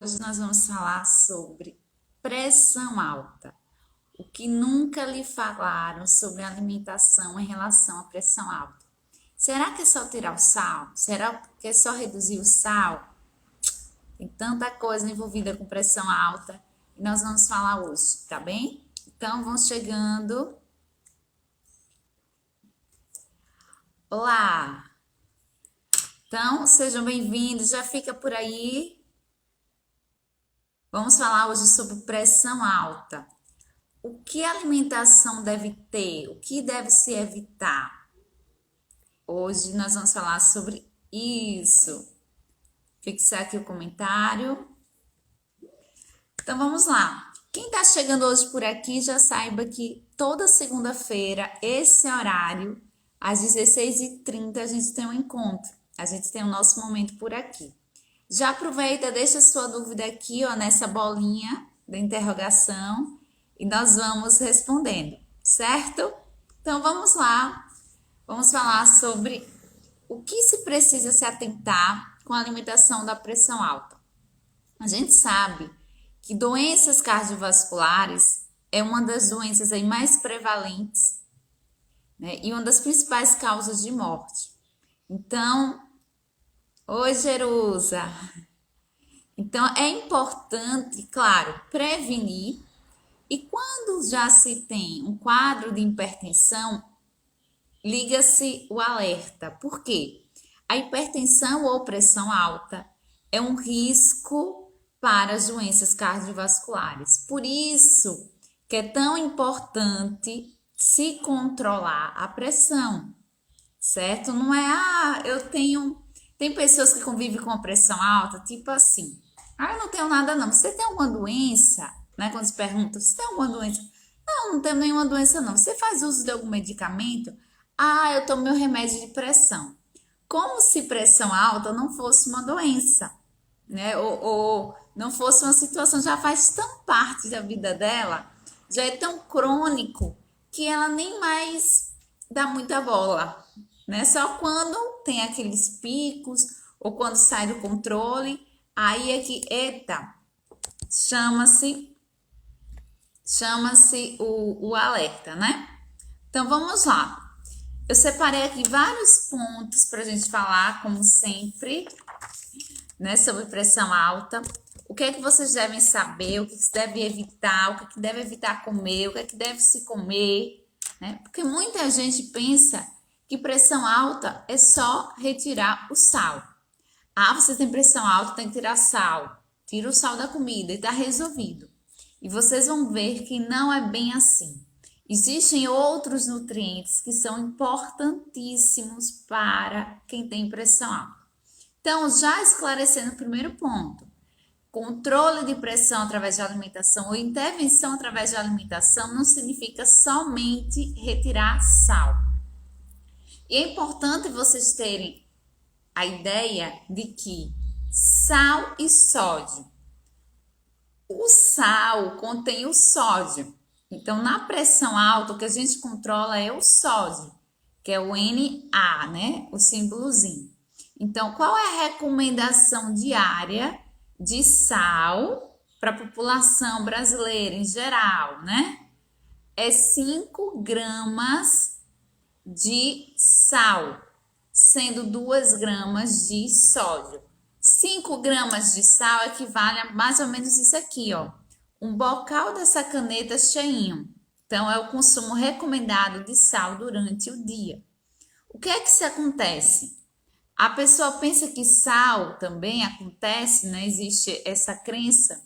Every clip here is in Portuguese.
Hoje nós vamos falar sobre pressão alta. O que nunca lhe falaram sobre alimentação em relação à pressão alta? Será que é só tirar o sal? Será que é só reduzir o sal? Tem tanta coisa envolvida com pressão alta e nós vamos falar hoje, tá bem? Então vão chegando. Olá! Então sejam bem-vindos, já fica por aí. Vamos falar hoje sobre pressão alta. O que a alimentação deve ter? O que deve se evitar? Hoje nós vamos falar sobre isso. Fixar aqui o comentário. Então vamos lá. Quem está chegando hoje por aqui já saiba que toda segunda-feira, esse horário, às 16h30, a gente tem um encontro. A gente tem o nosso momento por aqui. Já aproveita, deixa sua dúvida aqui, ó, nessa bolinha da interrogação e nós vamos respondendo, certo? Então vamos lá. Vamos falar sobre o que se precisa se atentar com a alimentação da pressão alta. A gente sabe que doenças cardiovasculares é uma das doenças aí mais prevalentes, né? E uma das principais causas de morte. Então, oi, Jerusa. Então, é importante, claro, prevenir. E quando já se tem um quadro de hipertensão, liga-se o alerta. Por quê? A hipertensão ou pressão alta é um risco para as doenças cardiovasculares. Por isso que é tão importante se controlar a pressão, certo? Não é, eu tenho. Tem pessoas que convivem com a pressão alta, tipo assim. Eu não tenho nada, não. Você tem alguma doença? Né? Quando se pergunta, você tem alguma doença? Não, não tenho nenhuma doença, não. Você faz uso de algum medicamento? Eu tomo meu remédio de pressão. Como se pressão alta não fosse uma doença, né? Ou não fosse uma situação, já faz tão parte da vida dela, já é tão crônico, que ela nem mais dá muita bola, né? Só quando tem aqueles picos, ou quando sai do controle, aí é que, eita, chama-se o alerta, né? Então vamos lá. Eu separei aqui vários pontos para a gente falar, como sempre, né, sobre pressão alta. O que é que vocês devem saber, o que se deve evitar, o que é que deve evitar comer, o que é que deve se comer, né? Porque muita gente pensa que pressão alta é só retirar o sal. Você tem pressão alta, tem que tirar sal. Tira o sal da comida e tá resolvido. E vocês vão ver que não é bem assim. Existem outros nutrientes que são importantíssimos para quem tem pressão alta. Então, já esclarecendo o primeiro ponto, controle de pressão através de alimentação ou intervenção através de alimentação não significa somente retirar sal. E é importante vocês terem a ideia de que sal e sódio. O sal contém o sódio. Então, na pressão alta, o que a gente controla é o sódio, que é o Na, né? O símbolozinho. Então, qual é a recomendação diária de sal para a população brasileira em geral, né? É 5 gramas de sal, sendo 2 gramas de sódio. 5 gramas de sal equivale a mais ou menos isso aqui, ó. Um bocal dessa caneta cheinho. Então, é o consumo recomendado de sal durante o dia. O que é que se acontece? A pessoa pensa que sal também acontece, né? Existe essa crença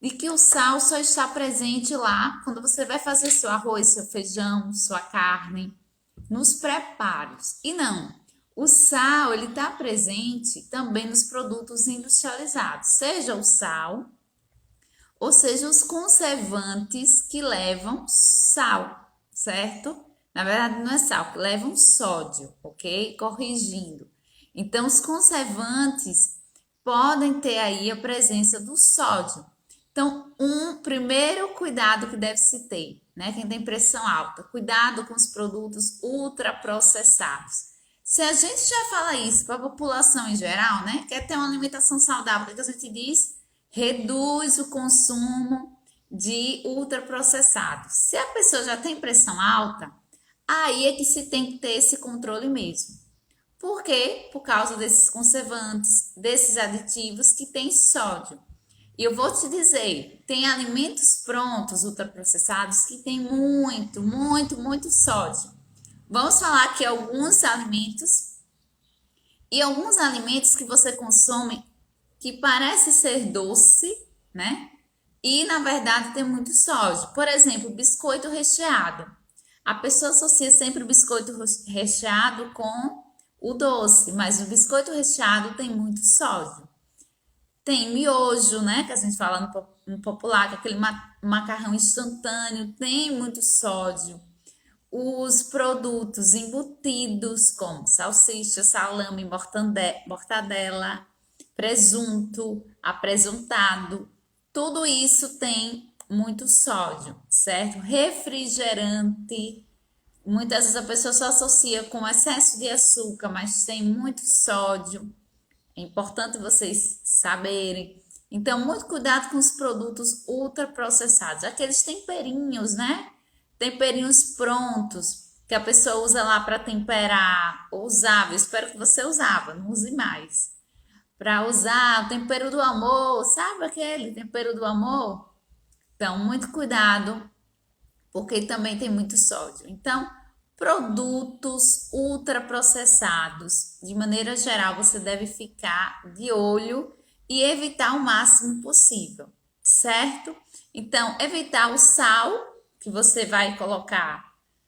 de que o sal só está presente lá quando você vai fazer seu arroz, seu feijão, sua carne, nos preparos. E não, o sal ele está presente também nos produtos industrializados, seja o sal, ou seja, os conservantes que levam sal, certo? Na verdade, não é sal, que levam sódio, ok? Corrigindo. Então, os conservantes podem ter aí a presença do sódio. Então, um primeiro cuidado que deve se ter, né? Quem tem pressão alta, cuidado com os produtos ultraprocessados. Se a gente já fala isso para a população em geral, né? Quer ter uma alimentação saudável, o que a gente diz? reduz o consumo de ultraprocessados. Se a pessoa já tem pressão alta, aí é que se tem que ter esse controle mesmo. Por quê? Por causa desses conservantes, desses aditivos que tem sódio. E eu vou te dizer, tem alimentos prontos, ultraprocessados, que tem muito sódio. Vamos falar aqui alguns alimentos e alguns alimentos que você consome que parece ser doce, né? E na verdade tem muito sódio. Por exemplo, biscoito recheado. A pessoa associa sempre o biscoito recheado com o doce, mas o biscoito recheado tem muito sódio. Tem miojo, né? Que a gente fala no popular, que é aquele macarrão instantâneo, tem muito sódio. Os produtos embutidos, como salsicha, salame, mortadela, presunto, apresuntado, tudo isso tem muito sódio, certo? Refrigerante, muitas vezes a pessoa só associa com excesso de açúcar, mas tem muito sódio. É importante vocês saberem. Então, muito cuidado com os produtos ultraprocessados, aqueles temperinhos, né? Temperinhos prontos que a pessoa usa lá para temperar, ou usava, eu espero que você usava, não use mais. Para usar o tempero do amor, sabe aquele tempero do amor? Então, muito cuidado, porque também tem muito sódio. Então, produtos ultraprocessados, de maneira geral, você deve ficar de olho e evitar o máximo possível, certo? Então, evitar o sal que você vai colocar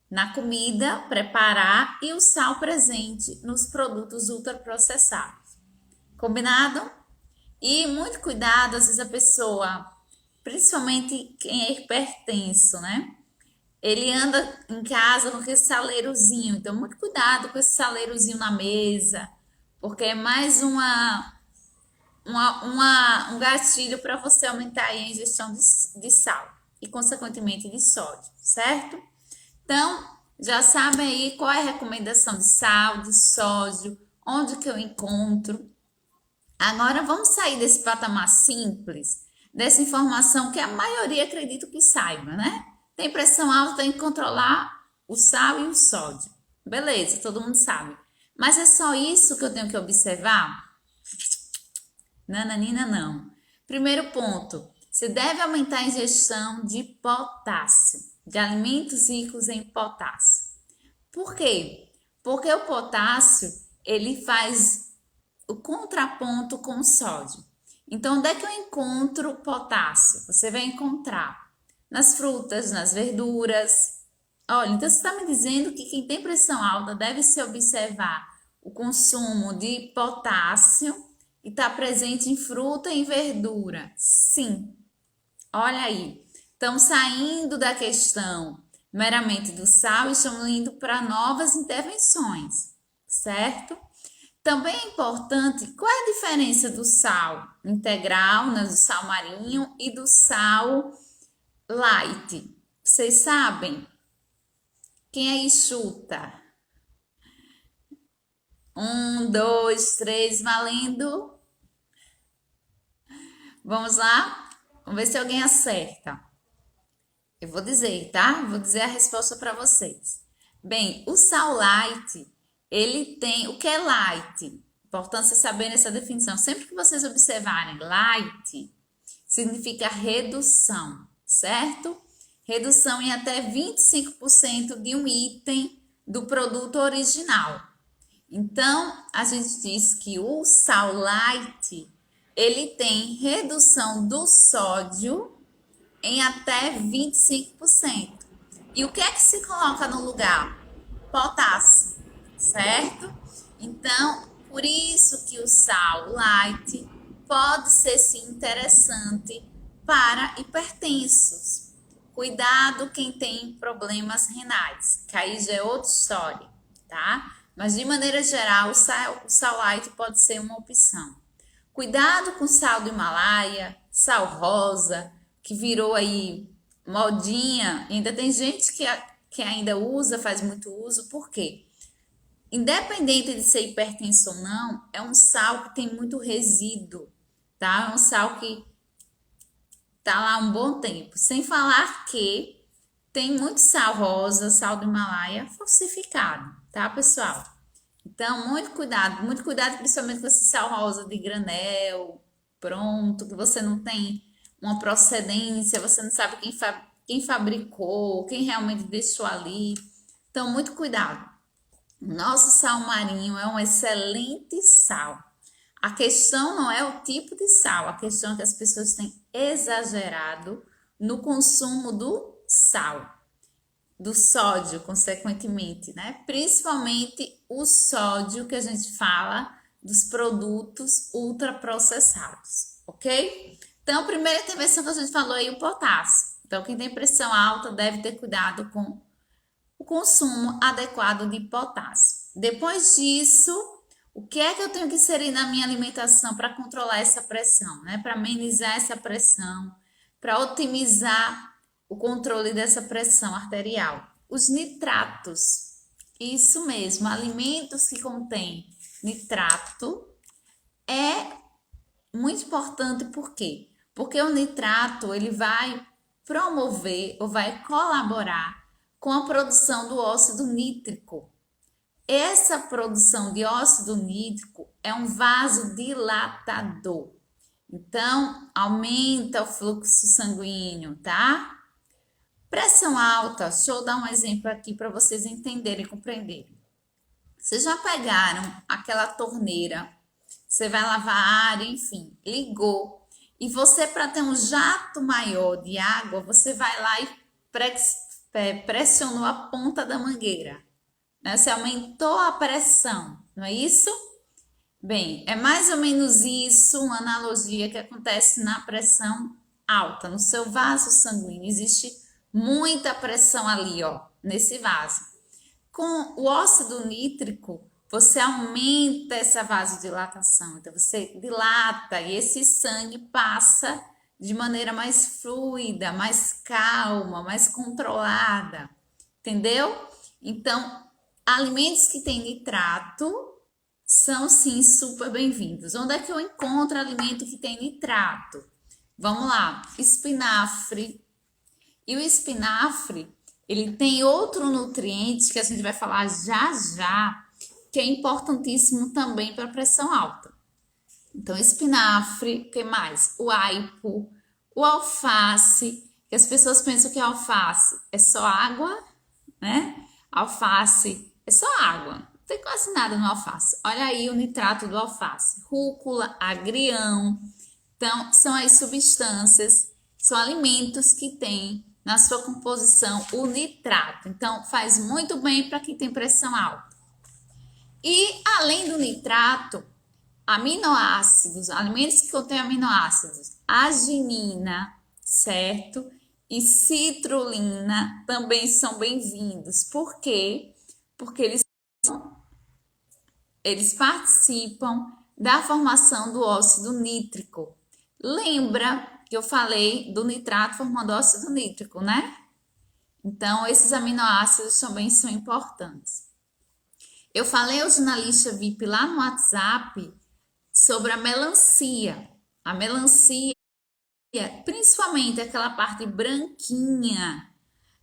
na comida, preparar e o sal presente nos produtos ultraprocessados. Combinado? E muito cuidado, às vezes a pessoa, principalmente quem é hipertenso, né? Ele anda em casa com esse saleirozinho, então muito cuidado com esse saleirozinho na mesa, porque é mais um gatilho para você aumentar aí a ingestão de sal e, consequentemente, de sódio, certo? Então, já sabem aí qual é a recomendação de sal, de sódio, onde que eu encontro. Agora vamos sair desse patamar simples, dessa informação que a maioria acredita que saiba, né? Tem pressão alta, tem que controlar o sal e o sódio. Beleza, todo mundo sabe. Mas é só isso que eu tenho que observar? Nananina, não. Primeiro ponto, você deve aumentar a ingestão de potássio, de alimentos ricos em potássio. Por quê? Porque o potássio, ele faz o contraponto com o sódio. Então, onde é que eu encontro potássio? Você vai encontrar nas frutas, nas verduras. Olha, então você está me dizendo que quem tem pressão alta deve se observar o consumo de potássio e está presente em fruta e verdura. Sim, olha aí. Estamos saindo da questão meramente do sal e estamos indo para novas intervenções, certo? Também é importante, qual é a diferença do sal integral, né, do sal marinho e do sal light? Vocês sabem? Quem aí chuta? 1, 2, 3, valendo. Vamos lá? Vamos ver se alguém acerta. Eu vou dizer, tá? Vou dizer a resposta para vocês. Bem, o sal light, ele tem... O que é light? Importante você saber essa definição. Sempre que vocês observarem light, significa redução, certo? Redução em até 25% de um item do produto original. Então, a gente diz que o sal light, ele tem redução do sódio em até 25%. E o que é que se coloca no lugar? Potássio, certo? Então, por isso que o sal light pode ser sim interessante para hipertensos. Cuidado quem tem problemas renais, que aí já é outra história, tá? Mas de maneira geral, o sal light pode ser uma opção. Cuidado com sal do Himalaia, sal rosa, que virou aí modinha. Ainda tem gente que ainda usa, faz muito uso. Por quê? Independente de ser hipertenso ou não, é um sal que tem muito resíduo, tá? É um sal que tá lá um bom tempo. Sem falar que tem muito sal rosa, sal do Himalaia falsificado, tá, pessoal? Então, muito cuidado, principalmente com esse sal rosa de granel, pronto, que você não tem uma procedência, você não sabe quem fabricou, quem realmente deixou ali. Então, muito cuidado. Nosso sal marinho é um excelente sal. A questão não é o tipo de sal, a questão é que as pessoas têm exagerado no consumo do sal, do sódio, consequentemente, né? Principalmente o sódio que a gente fala dos produtos ultraprocessados, ok? Então, a primeira intervenção que a gente falou aí, o potássio. Então, quem tem pressão alta deve ter cuidado com o consumo adequado de potássio. Depois disso, o que é que eu tenho que inserir na minha alimentação para controlar essa pressão, né? Para amenizar essa pressão, para otimizar o controle dessa pressão arterial. Os nitratos. Isso mesmo, alimentos que contêm nitrato é muito importante, por quê? Porque o nitrato, ele vai promover ou vai colaborar com a produção do óxido nítrico. Essa produção de óxido nítrico é um vasodilatador. Então, aumenta o fluxo sanguíneo, tá? Pressão alta, deixa eu dar um exemplo aqui para vocês entenderem e compreenderem. Vocês já pegaram aquela torneira, você vai lavar a área, enfim, ligou. E você, para ter um jato maior de água, você vai lá e pressionou a ponta da mangueira, né? Você aumentou a pressão, não é isso? Bem, é mais ou menos isso, uma analogia que acontece na pressão alta, no seu vaso sanguíneo. Existe muita pressão ali, ó, nesse vaso. Com o óxido nítrico, você aumenta essa vasodilatação. Então, você dilata e esse sangue passa de maneira mais fluida, mais calma, mais controlada. Entendeu? Então, alimentos que têm nitrato são sim super bem-vindos. Onde é que eu encontro alimento que tem nitrato? Vamos lá, espinafre. E o espinafre, ele tem outro nutriente que a gente vai falar já já, que é importantíssimo também para pressão alta. Então, espinafre, o que mais? O aipo, o alface, que as pessoas pensam que alface é só água, né? Alface é só água, não tem quase nada no alface. Olha aí o nitrato do alface, rúcula, agrião. Então, são as substâncias, são alimentos que têm na sua composição o nitrato. Então, faz muito bem para quem tem pressão alta. E, além do nitrato, aminoácidos, alimentos que contêm aminoácidos, arginina, certo? E citrulina também são bem-vindos. Por quê? Porque eles participam da formação do óxido nítrico. Lembra que eu falei do nitrato formando óxido nítrico, né? Então, esses aminoácidos também são importantes. Eu falei hoje na lista VIP lá no WhatsApp sobre a melancia. A melancia, principalmente aquela parte branquinha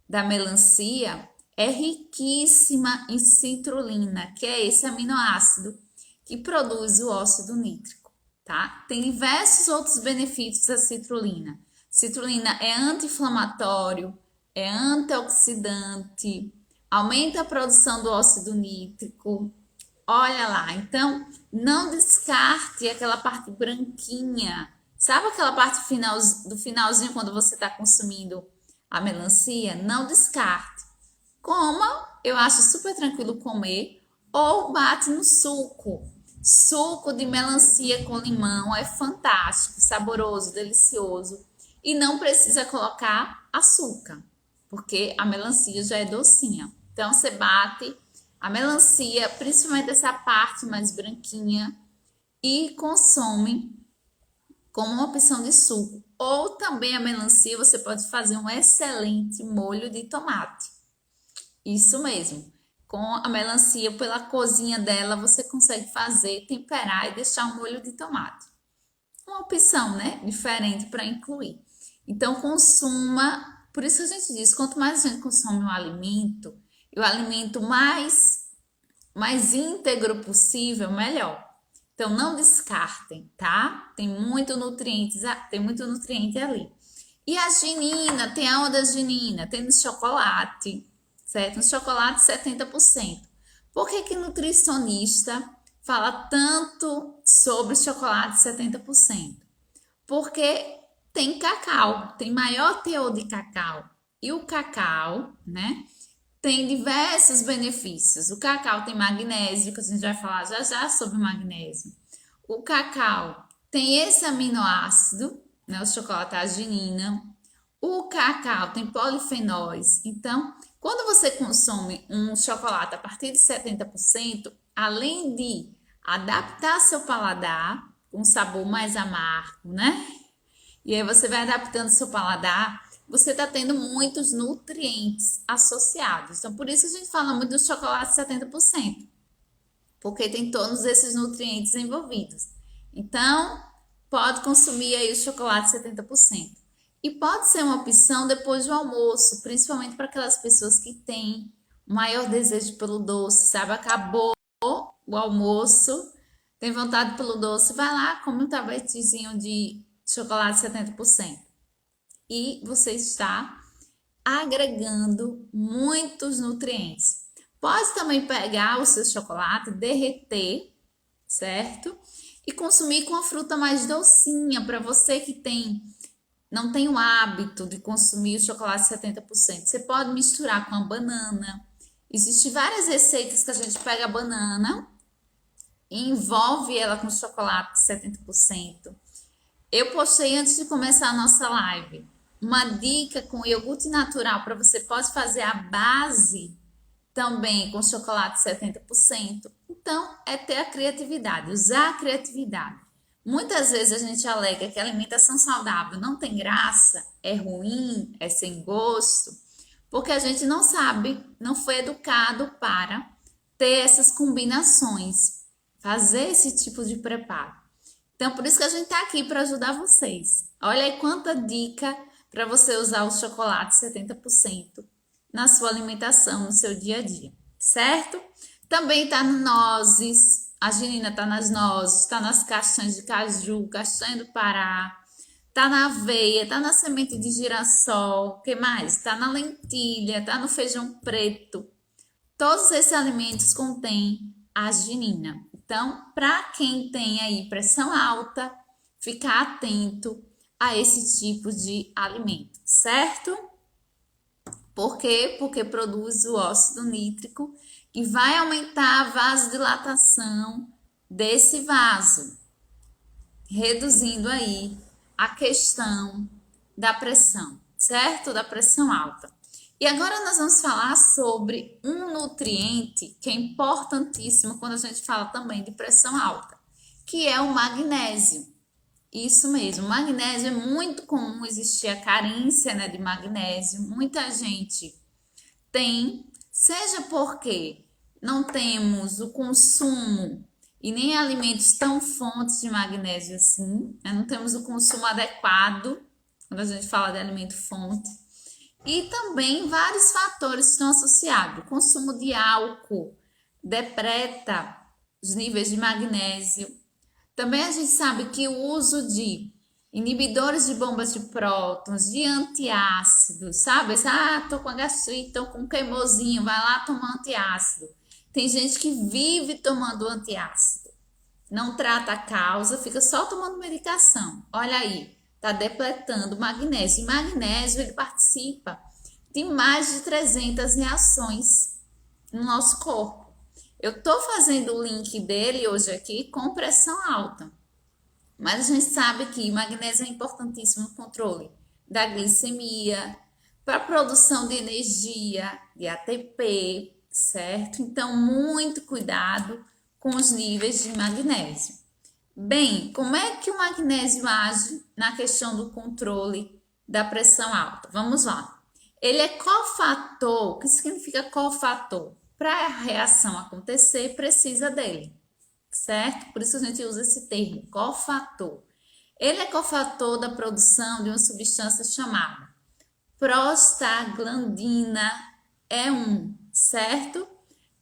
da melancia, é riquíssima em citrulina, que é esse aminoácido que produz o óxido nítrico, tá? Tem diversos outros benefícios da citrulina. Citrulina é anti-inflamatório, é antioxidante, aumenta a produção do óxido nítrico. Olha lá, então não descarte aquela parte branquinha. Sabe aquela parte do finalzinho quando você está consumindo a melancia? Não descarte. Coma, eu acho super tranquilo comer, ou bate no suco. Suco de melancia com limão é fantástico, saboroso, delicioso. E não precisa colocar açúcar, porque a melancia já é docinha. Então, você bate a melancia, principalmente essa parte mais branquinha, e consome como uma opção de suco. Ou também a melancia, você pode fazer um excelente molho de tomate. Isso mesmo. Com a melancia, pela cozinha dela, você consegue fazer, temperar e deixar um molho de tomate. Uma opção, né? Diferente para incluir. Então, consuma. Por isso que a gente diz, quanto mais a gente consome um alimento, e o alimento mais íntegro possível, melhor. Então, não descartem, tá? Tem muito nutriente ali. E a ginina, tem a onda ginina, tem no chocolate, certo? No chocolate, 70%. Por que que nutricionista fala tanto sobre chocolate 70%? Porque tem cacau, tem maior teor de cacau. E o cacau, né, tem diversos benefícios. O cacau tem magnésio, que a gente vai falar já já sobre magnésio. O cacau tem esse aminoácido, né, o chocolate arginina. O cacau tem polifenóis. Então, quando você consome um chocolate a partir de 70%, além de adaptar seu paladar, com um sabor mais amargo, né? E aí você vai adaptando seu paladar, você está tendo muitos nutrientes associados. Então, por isso a gente fala muito do chocolate 70%, porque tem todos esses nutrientes envolvidos. Então, pode consumir aí o chocolate 70%. E pode ser uma opção depois do almoço, principalmente para aquelas pessoas que têm maior desejo pelo doce, sabe? Acabou o almoço, tem vontade pelo doce, vai lá, come um tabletezinho de chocolate 70%. E você está agregando muitos nutrientes. Pode também pegar o seu chocolate, derreter, certo? E consumir com a fruta mais docinha, para você que não tem o hábito de consumir o chocolate 70%. Você pode misturar com a banana. Existem várias receitas que a gente pega a banana e envolve ela com chocolate 70%. Eu postei antes de começar a nossa live uma dica com iogurte natural para você pode fazer a base também com chocolate 70%. Então, é ter a criatividade, usar a criatividade. Muitas vezes a gente alega que a alimentação saudável não tem graça, é ruim, é sem gosto, porque a gente não sabe, não foi educado para ter essas combinações, fazer esse tipo de preparo. Então, por isso que a gente está aqui para ajudar vocês. Olha aí quanta dica para você usar o chocolate 70% na sua alimentação, no seu dia a dia, certo? Também está no nozes, a ginina está nas nozes, está nas castanhas de caju, castanha do Pará, está na aveia, está na semente de girassol, o que mais? Está na lentilha, está no feijão preto. Todos esses alimentos contêm arginina. Então, para quem tem aí pressão alta, ficar atento a esse tipo de alimento, certo? Por quê? Porque produz o óxido nítrico e vai aumentar a vasodilatação desse vaso, reduzindo aí a questão da pressão, certo? Da pressão alta. E agora nós vamos falar sobre um nutriente que é importantíssimo quando a gente fala também de pressão alta, que é o magnésio. Isso mesmo, magnésio é muito comum existir a carência, né, de magnésio. Muita gente tem, seja porque não temos o consumo e nem alimentos tão fontes de magnésio assim, né? Não temos o consumo adequado quando a gente fala de alimento fonte. E também vários fatores estão associados. O consumo de álcool depreta os níveis de magnésio. Também a gente sabe que o uso de inibidores de bombas de prótons, de antiácidos, sabe? Tô com gastrite, tô com um queimosinho, vai lá tomar antiácido. Tem gente que vive tomando antiácido. Não trata a causa, fica só tomando medicação. Olha aí, tá depletando magnésio. E magnésio, ele participa de mais de 300 reações no nosso corpo. Eu tô fazendo o link dele hoje aqui com pressão alta. Mas a gente sabe que magnésio é importantíssimo no controle da glicemia, para a produção de energia, de ATP, certo? Então, muito cuidado com os níveis de magnésio. Bem, como é que o magnésio age na questão do controle da pressão alta? Vamos lá. Ele é cofator. O que significa cofator? Para a reação acontecer, precisa dele, certo? Por isso a gente usa esse termo, cofator. Ele é cofator da produção de uma substância chamada prostaglandina E1, certo?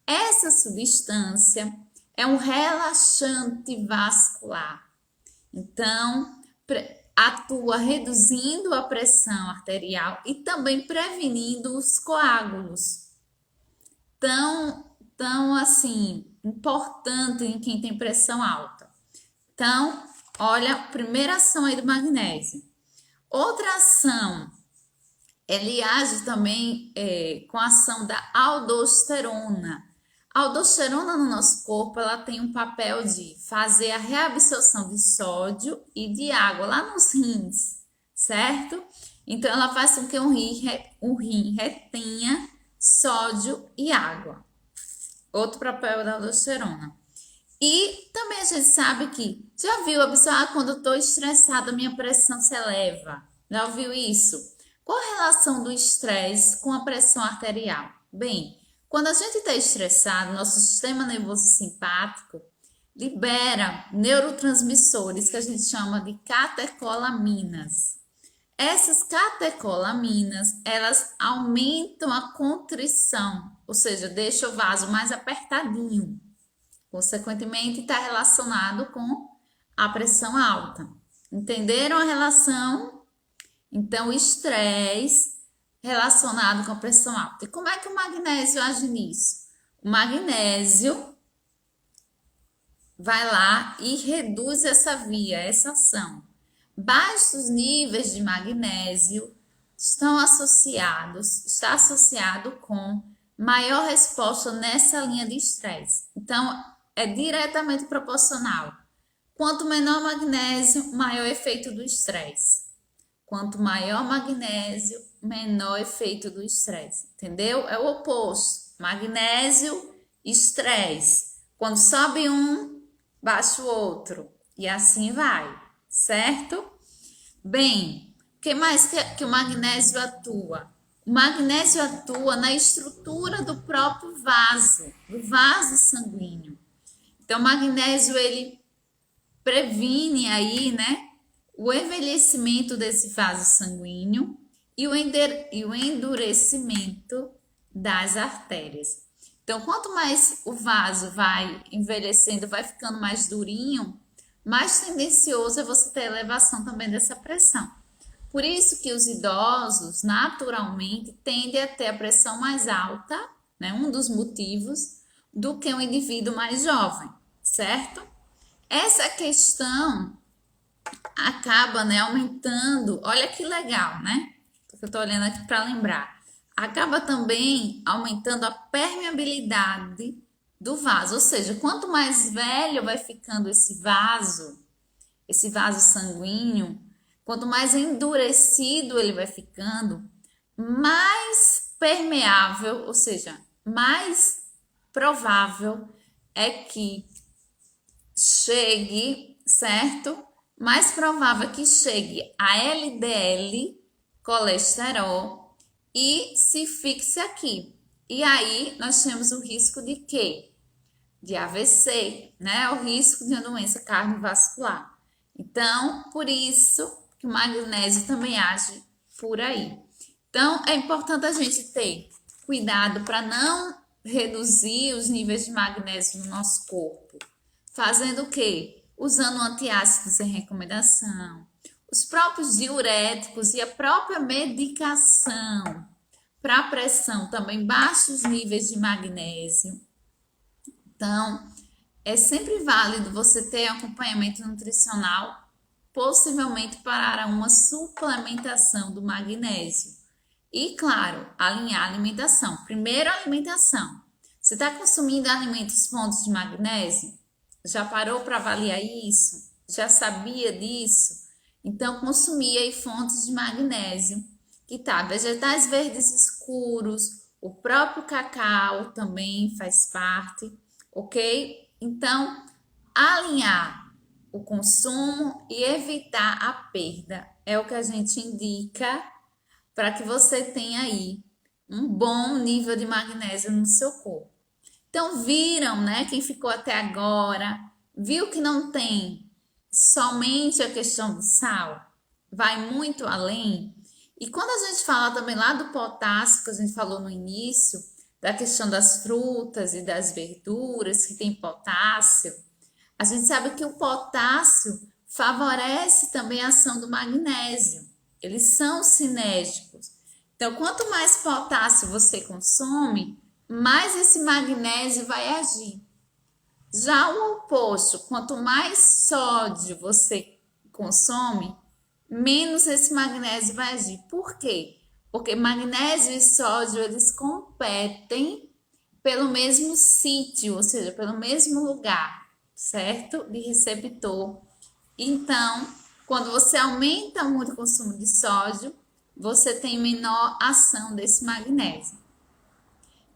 Essa substância é um relaxante vascular. Então, atua reduzindo a pressão arterial e também prevenindo os coágulos. Tão assim, importante em quem tem pressão alta. Então, olha, a primeira ação aí do magnésio. Outra ação, ele age também com a ação da aldosterona. A aldosterona no nosso corpo, ela tem um papel de fazer a reabsorção de sódio e de água lá nos rins, certo? Então, ela faz com que o rim retenha sódio e água. Outro papel da aldosterona. E também a gente sabe que, já viu a pessoa, quando eu estou estressada, minha pressão se eleva. Já ouviu isso? Qual a relação do estresse com a pressão arterial? Bem, quando a gente está estressado, nosso sistema nervoso simpático libera neurotransmissores que a gente chama de catecolaminas. Essas catecolaminas, elas aumentam a contrição, ou seja, deixa o vaso mais apertadinho. Consequentemente, está relacionado com a pressão alta. Entenderam a relação? Então, o estresse relacionado com a pressão alta. E como é que o magnésio age nisso? O magnésio vai lá e reduz essa via, essa ação. Baixos níveis de magnésio está associado com maior resposta nessa linha de estresse. Então, é diretamente proporcional. Quanto menor magnésio, maior efeito do estresse. Quanto maior magnésio, menor efeito do estresse. Entendeu? É o oposto. Magnésio, estresse. Quando sobe um, baixa o outro. E assim vai. Certo? Bem, o que mais que o magnésio atua? O magnésio atua na estrutura do próprio vaso, do vaso sanguíneo. Então, o magnésio, ele previne aí, né, o envelhecimento desse vaso sanguíneo e o endurecimento das artérias. Então, quanto mais o vaso vai envelhecendo, vai ficando mais durinho, mais tendencioso é você ter elevação também dessa pressão. Por isso que os idosos, naturalmente, tendem a ter a pressão mais alta, né, um dos motivos, do que um indivíduo mais jovem, certo? Essa questão acaba, né, aumentando, olha que legal, né? Eu tô olhando aqui para lembrar. Acaba também aumentando a permeabilidade do vaso, ou seja, quanto mais velho vai ficando esse vaso sanguíneo, quanto mais endurecido ele vai ficando, mais permeável, ou seja, mais provável é que chegue, certo? Mais provável que chegue a LDL, colesterol, e se fixe aqui. E aí nós temos o risco de quê? De AVC, né? O risco de uma doença cardiovascular. Então, por isso que o magnésio também age por aí. Então, é importante a gente ter cuidado para não reduzir os níveis de magnésio no nosso corpo. Fazendo o quê? Usando antiácidos em recomendação, os próprios diuréticos e a própria medicação para pressão, também baixos níveis de magnésio. Então, é sempre válido você ter acompanhamento nutricional, possivelmente para uma suplementação do magnésio. E, claro, alinhar a alimentação. Primeiro, a alimentação. Você está consumindo alimentos fontes de magnésio? Já parou para avaliar isso? Já sabia disso? Então, consumir aí fontes de magnésio, que tá, vegetais verdes escuros, o próprio cacau também faz parte, ok? Então, alinhar o consumo e evitar a perda é o que a gente indica para que você tenha aí um bom nível de magnésio no seu corpo. Então, viram, né? Quem ficou até agora, viu que não tem somente a questão do sal? Vai muito além? E quando a gente fala também lá do potássio, que a gente falou no início, da questão das frutas e das verduras, que tem potássio, a gente sabe que o potássio favorece também a ação do magnésio. Eles são sinérgicos. Então, quanto mais potássio você consome, mais esse magnésio vai agir. Já o oposto, quanto mais sódio você consome, menos esse magnésio vai agir. Por quê? Porque magnésio e sódio, eles competem pelo mesmo sítio, ou seja, pelo mesmo lugar, certo? De receptor. Então, quando você aumenta muito o consumo de sódio, você tem menor ação desse magnésio.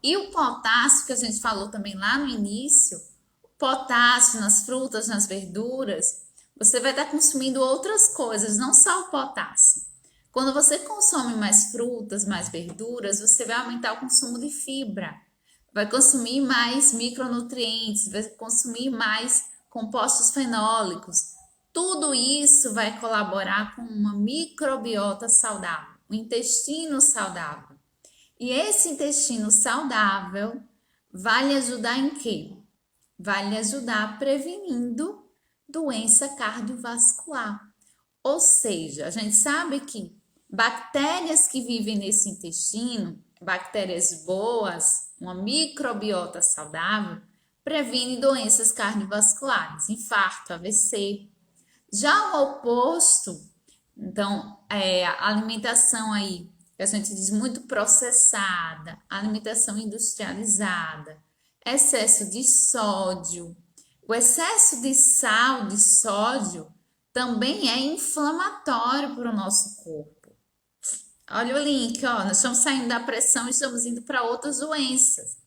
E o potássio, que a gente falou também lá no início, potássio nas frutas, nas verduras, você vai estar consumindo outras coisas, não só o potássio. Quando você consome mais frutas, mais verduras, você vai aumentar o consumo de fibra, vai consumir mais micronutrientes, vai consumir mais compostos fenólicos. Tudo isso vai colaborar com uma microbiota saudável, um intestino saudável. E esse intestino saudável vai lhe ajudar em quê? Vai lhe ajudar prevenindo doença cardiovascular. Ou seja, a gente sabe que bactérias que vivem nesse intestino, bactérias boas, uma microbiota saudável, previne doenças cardiovasculares, infarto, AVC. Já o oposto, então, a alimentação aí, que a gente diz muito processada, alimentação industrializada, excesso de sódio. O excesso de sal, de sódio, também é inflamatório para o nosso corpo. Olha o link, ó, nós estamos saindo da pressão e estamos indo para outras doenças.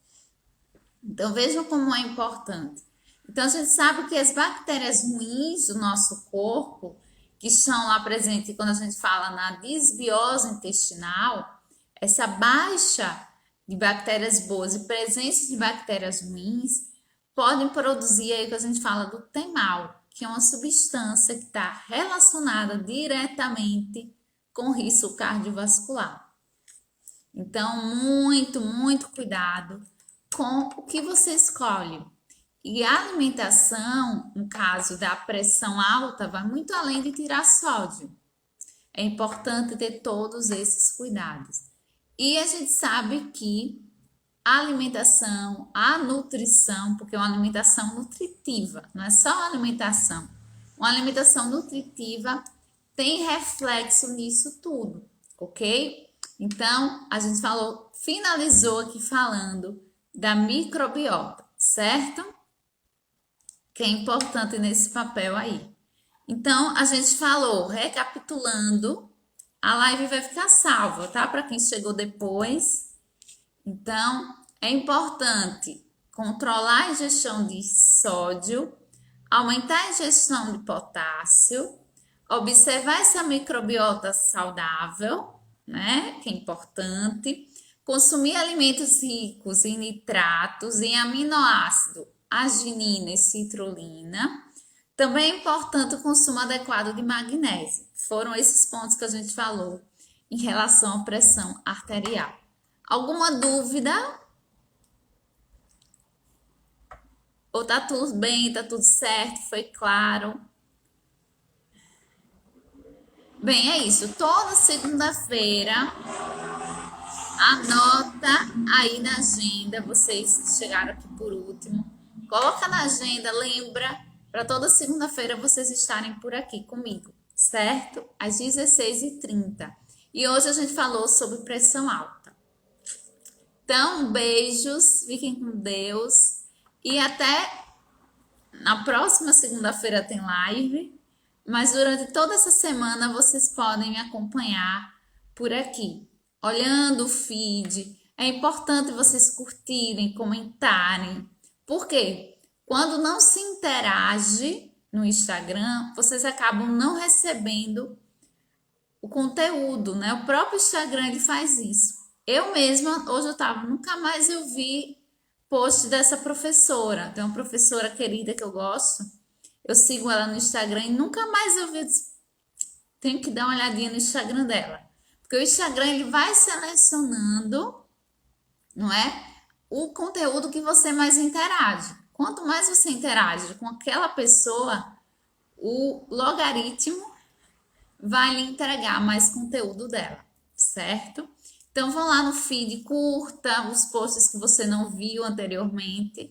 Então, vejam como é importante. Então, a gente sabe que as bactérias ruins do nosso corpo, que estão lá presentes quando a gente fala na disbiose intestinal, essa baixa de bactérias boas e presença de bactérias ruins, podem produzir aí o que a gente fala do TEMAL, que é uma substância que está relacionada diretamente com risco cardiovascular. Então, muito cuidado com o que você escolhe. E a alimentação, no caso da pressão alta, vai muito além de tirar sódio. É importante ter todos esses cuidados. E a gente sabe que a alimentação, a nutrição, porque é uma alimentação nutritiva, não é só uma alimentação. Uma alimentação nutritiva tem reflexo nisso tudo, ok? Então, a gente finalizou aqui falando da microbiota, certo? Que é importante nesse papel aí. Então, a gente falou, recapitulando, a live vai ficar salva, tá? Para quem chegou depois. Então, é importante controlar a ingestão de sódio, aumentar a ingestão de potássio, observar essa microbiota saudável, né? Que é importante. Consumir alimentos ricos em nitratos, em aminoácido, arginina e citrulina. Também é importante o consumo adequado de magnésio. Foram esses pontos que a gente falou em relação à pressão arterial. Alguma dúvida? Ou tá tudo bem, tá tudo certo, foi claro? Bem, é isso. Toda segunda-feira, anota aí na agenda, vocês que chegaram aqui por último. Coloca na agenda, lembra, para toda segunda-feira vocês estarem por aqui comigo, certo? Às 16h30. E hoje a gente falou sobre pressão alta. Então, beijos, fiquem com Deus e até na próxima segunda-feira tem live, mas durante toda essa semana vocês podem me acompanhar por aqui, olhando o feed. É importante vocês curtirem, comentarem. Por quê? Quando não se interage no Instagram, vocês acabam não recebendo o conteúdo, né? O próprio Instagram ele faz isso. Eu mesma, hoje nunca mais eu vi post dessa professora. Tem uma professora querida que eu gosto Eu sigo ela no Instagram e nunca mais eu vi. Tenho que dar uma olhadinha no Instagram dela. Porque o Instagram ele vai selecionando, não é? O conteúdo que você mais interage. Quanto mais você interage com aquela pessoa, o logaritmo vai lhe entregar mais conteúdo dela, certo? Então vão lá no feed, curta os posts que você não viu anteriormente.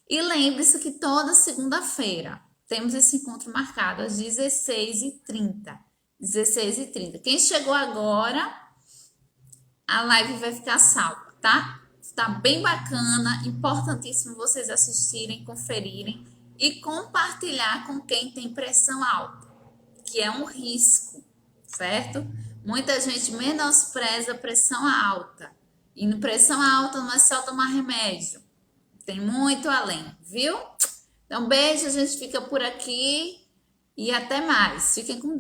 E lembre-se que toda segunda-feira temos esse encontro marcado às 16h30. 16h30. Quem chegou agora, a live vai ficar salva, tá? Tá bem bacana, importantíssimo vocês assistirem, conferirem e compartilhar com quem tem pressão alta, que é um risco, certo? Muita gente menospreza a pressão alta. E no pressão alta não é só tomar remédio. Tem muito além, viu? Então, beijo, a gente fica por aqui e até mais. Fiquem com Deus.